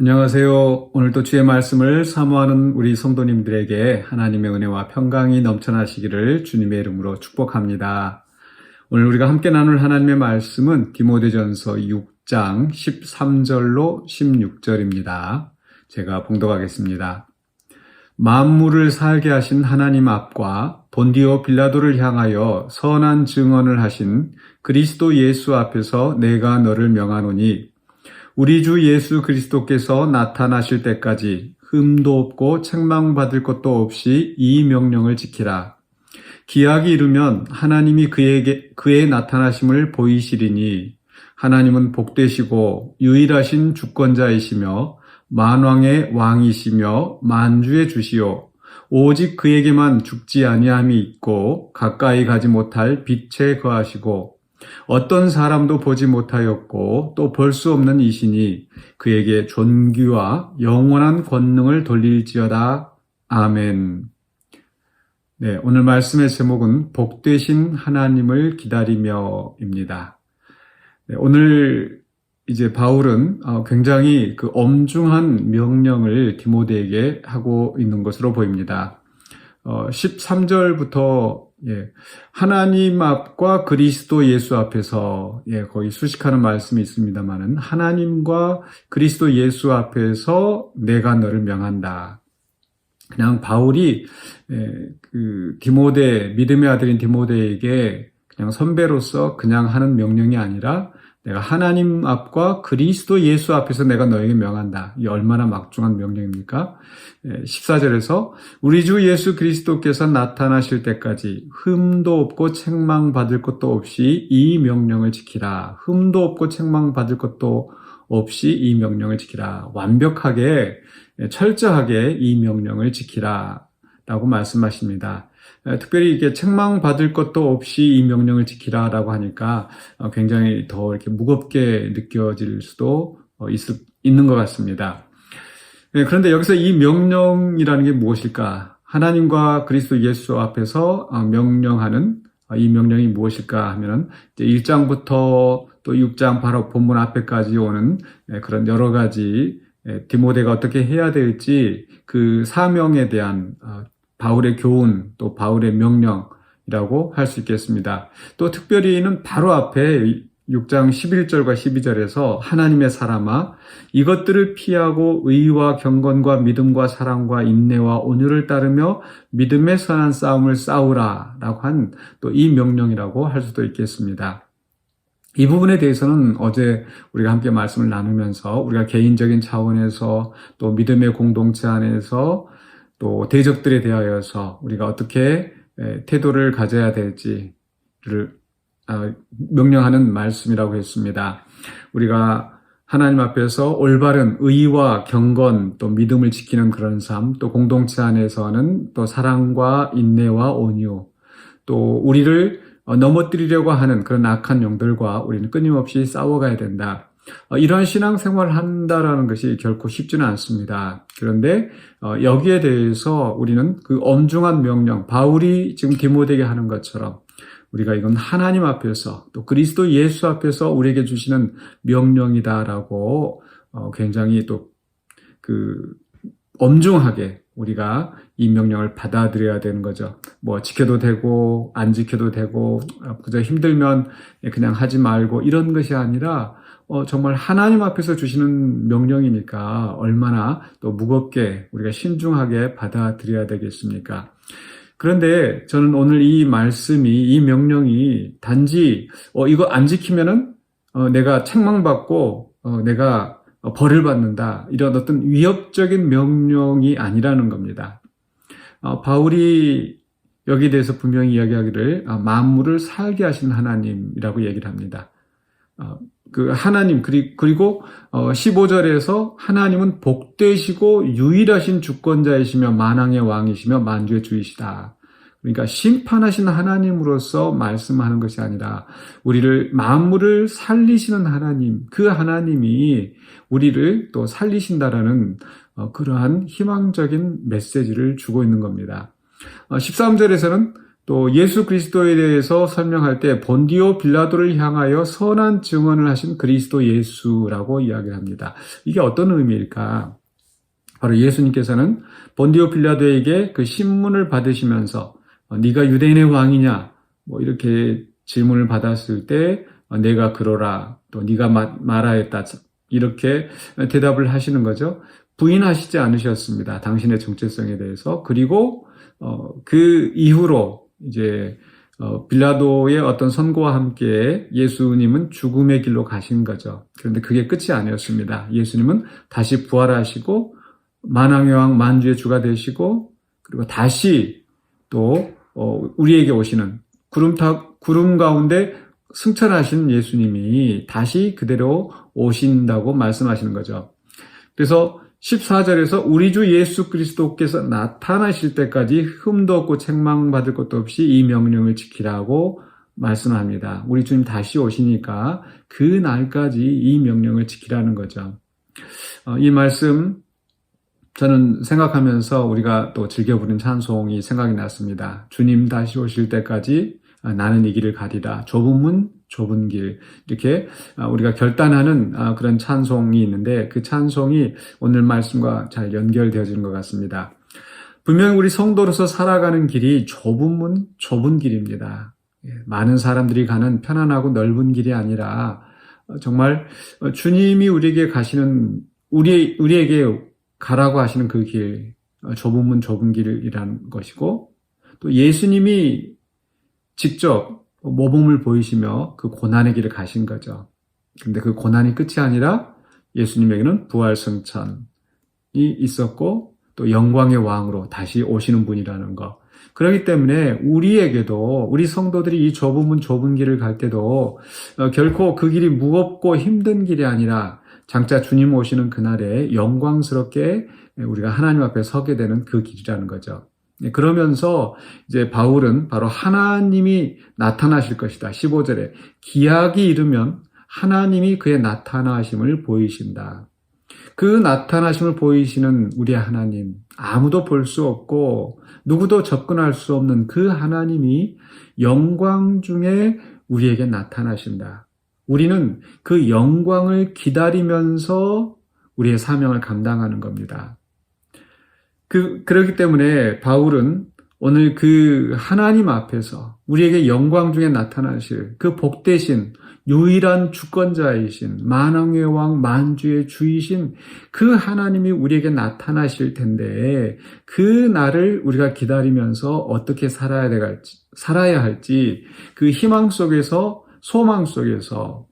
안녕하세요. 오늘도 주의 말씀을 사모하는 우리 성도님들에게 하나님의 은혜와 평강이 넘쳐나시기를 주님의 이름으로 축복합니다. 오늘 우리가 함께 나눌 하나님의 말씀은 디모데전서 6장 13절로 16절입니다. 제가 봉독하겠습니다. 만물을 살게 하신 하나님 앞과 본디오 빌라도를 향하여 선한 증언을 하신 그리스도 예수 앞에서 내가 너를 명하노니 우리 주 예수 그리스도께서 나타나실 때까지 흠도 없고 책망받을 것도 없이 이 명령을 지키라. 기약이 이르면 하나님이 그의 나타나심을 보이시리니 하나님은 복되시고 유일하신 주권자이시며 만왕의 왕이시며 만주의 주시요 오직 그에게만 죽지 아니함이 있고 가까이 가지 못할 빛에 거하시고 어떤 사람도 보지 못하였고 또 볼 수 없는 이시니 그에게 존귀와 영원한 권능을 돌릴지어다. 아멘. 네, 오늘 말씀의 제목은 복되신 하나님을 기다리며입니다. 네, 오늘 이제 바울은 굉장히 그 엄중한 명령을 디모데에게 하고 있는 것으로 보입니다. 13절부터 하나님 앞과 그리스도 예수 앞에서 거의 수식하는 말씀이 있습니다만은 하나님과 그리스도 예수 앞에서 내가 너를 명한다. 그냥 바울이 그 디모데, 믿음의 아들인 디모데에게 그냥 선배로서 그냥 하는 명령이 아니라 내가 하나님 앞과 그리스도 예수 앞에서 내가 너에게 명한다. 이 얼마나 막중한 명령입니까? 14절에서 우리 주 예수 그리스도께서 나타나실 때까지 흠도 없고 책망받을 것도 없이 이 명령을 지키라. 흠도 없고 책망받을 것도 없이 이 명령을 지키라. 완벽하게 철저하게 이 명령을 지키라 라고 말씀하십니다. 특별히 이게 책망받을 것도 없이 이 명령을 지키라라고 하니까 굉장히 더 이렇게 무겁게 느껴질 수도 있는 것 같습니다. 그런데 여기서 이 명령이라는 게 무엇일까? 하나님과 그리스도 예수 앞에서 명령하는 이 명령이 무엇일까 하면은 이제 1장부터 또 6장 바로 본문 앞에까지 오는 그런 여러 가지 디모데가 어떻게 해야 될지 그 사명에 대한 바울의 교훈, 또 바울의 명령이라고 할 수 있겠습니다. 또 특별히는 바로 앞에 6장 11절과 12절에서 하나님의 사람아 이것들을 피하고 의와 경건과 믿음과 사랑과 인내와 온유를 따르며 믿음의 선한 싸움을 싸우라 라고 한 또 이 명령이라고 할 수도 있겠습니다. 이 부분에 대해서는 어제 우리가 함께 말씀을 나누면서 우리가 개인적인 차원에서 또 믿음의 공동체 안에서 또 대적들에 대하여서 우리가 어떻게 태도를 가져야 될지를 명령하는 말씀이라고 했습니다. 우리가 하나님 앞에서 올바른 의와 경건 또 믿음을 지키는 그런 삶, 또 공동체 안에서는 또 사랑과 인내와 온유, 또 우리를 넘어뜨리려고 하는 그런 악한 영들과 우리는 끊임없이 싸워가야 된다. 이러한 신앙생활을 한다라는 것이 결코 쉽지는 않습니다. 그런데 여기에 대해서 우리는 그 엄중한 명령, 바울이 지금 디모데에게 하는 것처럼 우리가 이건 하나님 앞에서 또 그리스도 예수 앞에서 우리에게 주시는 명령이다라고 굉장히 또 그 엄중하게 우리가 이 명령을 받아들여야 되는 거죠. 뭐 지켜도 되고 안 지켜도 되고 그저 힘들면 그냥 하지 말고 이런 것이 아니라 정말 하나님 앞에서 주시는 명령이니까 얼마나 또 무겁게 우리가 신중하게 받아들여야 되겠습니까? 그런데 저는 오늘 이 말씀이, 이 명령이 단지 이거 안 지키면은 내가 책망받고 내가 벌을 받는다 이런 어떤 위협적인 명령이 아니라는 겁니다. 바울이 여기에 대해서 분명히 이야기하기를 만물을 살게 하신 하나님이라고 얘기를 합니다. 그 하나님 그리고 15절에서 하나님은 복되시고 유일하신 주권자이시며 만왕의 왕이시며 만주의 주이시다. 그러니까 심판하신 하나님으로서 말씀하는 것이 아니라 우리를 만물을 살리시는 하나님, 그 하나님이 우리를 또 살리신다라는 그러한 희망적인 메시지를 주고 있는 겁니다. 13절에서는 또 예수 그리스도에 대해서 설명할 때 본디오 빌라도를 향하여 선한 증언을 하신 그리스도 예수라고 이야기를 합니다. 이게 어떤 의미일까? 바로 예수님께서는 본디오 빌라도에게 그 신문을 받으시면서 네가 유대인의 왕이냐? 뭐 이렇게 질문을 받았을 때 내가 그러라. 또 네가 말하였다. 이렇게 대답을 하시는 거죠. 부인하시지 않으셨습니다. 당신의 정체성에 대해서. 그리고 그 이후로 이제 빌라도의 어떤 선고와 함께 예수님은 죽음의 길로 가신 거죠. 그런데 그게 끝이 아니었습니다. 예수님은 다시 부활하시고 만왕의 왕 만주의 주가 되시고 그리고 다시 또 우리에게 오시는 구름 가운데 승천하신 예수님이 다시 그대로 오신다고 말씀하시는 거죠. 그래서 14절에서 우리 주 예수 그리스도께서 나타나실 때까지 흠도 없고 책망받을 것도 없이 이 명령을 지키라고 말씀합니다. 우리 주님 다시 오시니까 그 날까지 이 명령을 지키라는 거죠. 이 말씀 저는 생각하면서 우리가 또 즐겨 부른 찬송이 생각이 났습니다. 주님 다시 오실 때까지 나는 이 길을 가리라. 좁은 문, 좁은 길. 이렇게 우리가 결단하는 그런 찬송이 있는데 그 찬송이 오늘 말씀과 잘 연결되어지는 것 같습니다. 분명 우리 성도로서 살아가는 길이 좁은 문, 좁은 길입니다. 많은 사람들이 가는 편안하고 넓은 길이 아니라 정말 주님이 우리에게 가시는 우리에게 가라고 하시는 그 길, 좁은 문, 좁은 길이라는 것이고 또 예수님이 직접 모범을 보이시며 그 고난의 길을 가신 거죠. 근데 그 고난이 끝이 아니라 예수님에게는 부활 승천이 있었고 또 영광의 왕으로 다시 오시는 분이라는 거. 그렇기 때문에 우리에게도 우리 성도들이 이 좁은 문 좁은 길을 갈 때도 결코 그 길이 무겁고 힘든 길이 아니라 장차 주님 오시는 그날에 영광스럽게 우리가 하나님 앞에 서게 되는 그 길이라는 거죠. 그러면서 이제 바울은 바로 하나님이 나타나실 것이다. 15절에 기약이 이르면 하나님이 그의 나타나심을 보이신다. 그 나타나심을 보이시는 우리의 하나님, 아무도 볼 수 없고 누구도 접근할 수 없는 그 하나님이 영광 중에 우리에게 나타나신다. 우리는 그 영광을 기다리면서 우리의 사명을 감당하는 겁니다. 그렇기 때문에 바울은 오늘 그 하나님 앞에서 우리에게 영광 중에 나타나실 그 복되신 유일한 주권자이신 만왕의 왕 만주의 주이신 그 하나님이 우리에게 나타나실 텐데 그 날을 우리가 기다리면서 어떻게 살아야 할지 그 희망 속에서 소망 속에서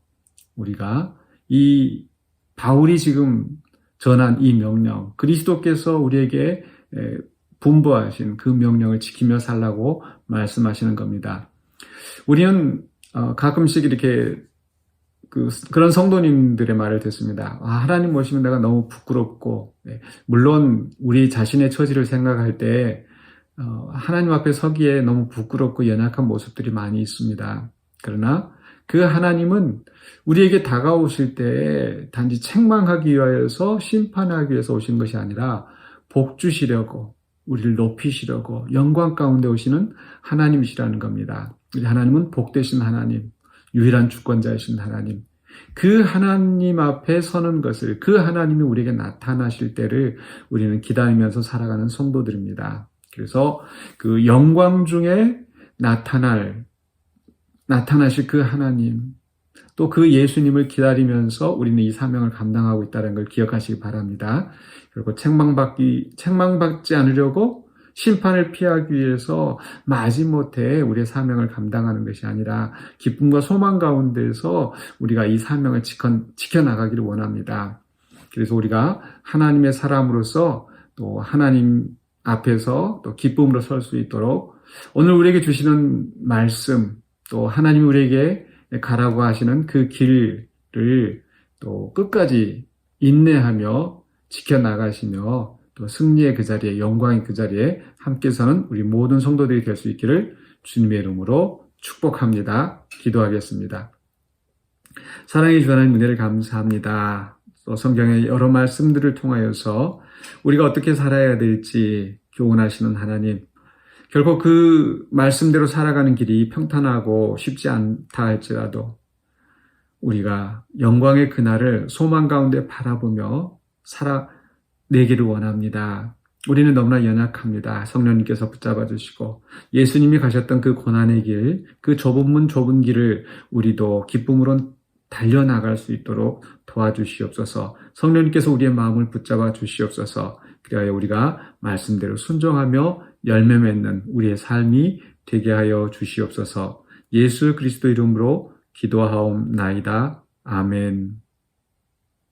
우리가 이 바울이 지금 전한 이 명령, 그리스도께서 우리에게 분부하신 그 명령을 지키며 살라고 말씀하시는 겁니다. 우리는 가끔씩 이렇게 그런 성도님들의 말을 듣습니다. 하나님 모시면 내가 너무 부끄럽고, 물론 우리 자신의 처지를 생각할 때 하나님 앞에 서기에 너무 부끄럽고 연약한 모습들이 많이 있습니다. 그러나 그 하나님은 우리에게 다가오실 때 단지 책망하기 위하여서 심판하기 위해서 오신 것이 아니라 복 주시려고 우리를 높이시려고 영광 가운데 오시는 하나님이시라는 겁니다. 우리 하나님은 복되신 하나님, 유일한 주권자이신 하나님, 그 하나님 앞에 서는 것을 그 하나님이 우리에게 나타나실 때를 우리는 기다리면서 살아가는 성도들입니다. 그래서 그 영광 중에 나타나실 그 하나님, 또 그 예수님을 기다리면서 우리는 이 사명을 감당하고 있다는 걸 기억하시기 바랍니다. 그리고 책망받지 않으려고 심판을 피하기 위해서 마지못해 우리의 사명을 감당하는 것이 아니라 기쁨과 소망 가운데서 우리가 이 사명을 지켜나가기를 원합니다. 그래서 우리가 하나님의 사람으로서 또 하나님 앞에서 또 기쁨으로 설 수 있도록 오늘 우리에게 주시는 말씀, 또 하나님이 우리에게 가라고 하시는 그 길을 또 끝까지 인내하며 지켜나가시며 또 승리의 그 자리에, 영광의 그 자리에 함께 서는 우리 모든 성도들이 될 수 있기를 주님의 이름으로 축복합니다. 기도하겠습니다. 사랑해 주신 하나님 은혜를 감사합니다. 또 성경의 여러 말씀들을 통하여서 우리가 어떻게 살아야 될지 교훈하시는 하나님, 결코 그 말씀대로 살아가는 길이 평탄하고 쉽지 않다 할지라도 우리가 영광의 그날을 소망 가운데 바라보며 살아내기를 원합니다. 우리는 너무나 연약합니다. 성령님께서 붙잡아 주시고 예수님이 가셨던 그 고난의 길, 그 좁은 문 좁은 길을 우리도 기쁨으로 달려나갈 수 있도록 도와주시옵소서. 성령님께서 우리의 마음을 붙잡아 주시옵소서. 그리하여 우리가 말씀대로 순종하며 열매 맺는 우리의 삶이 되게 하여 주시옵소서. 예수 그리스도 이름으로 기도하옵나이다. 아멘.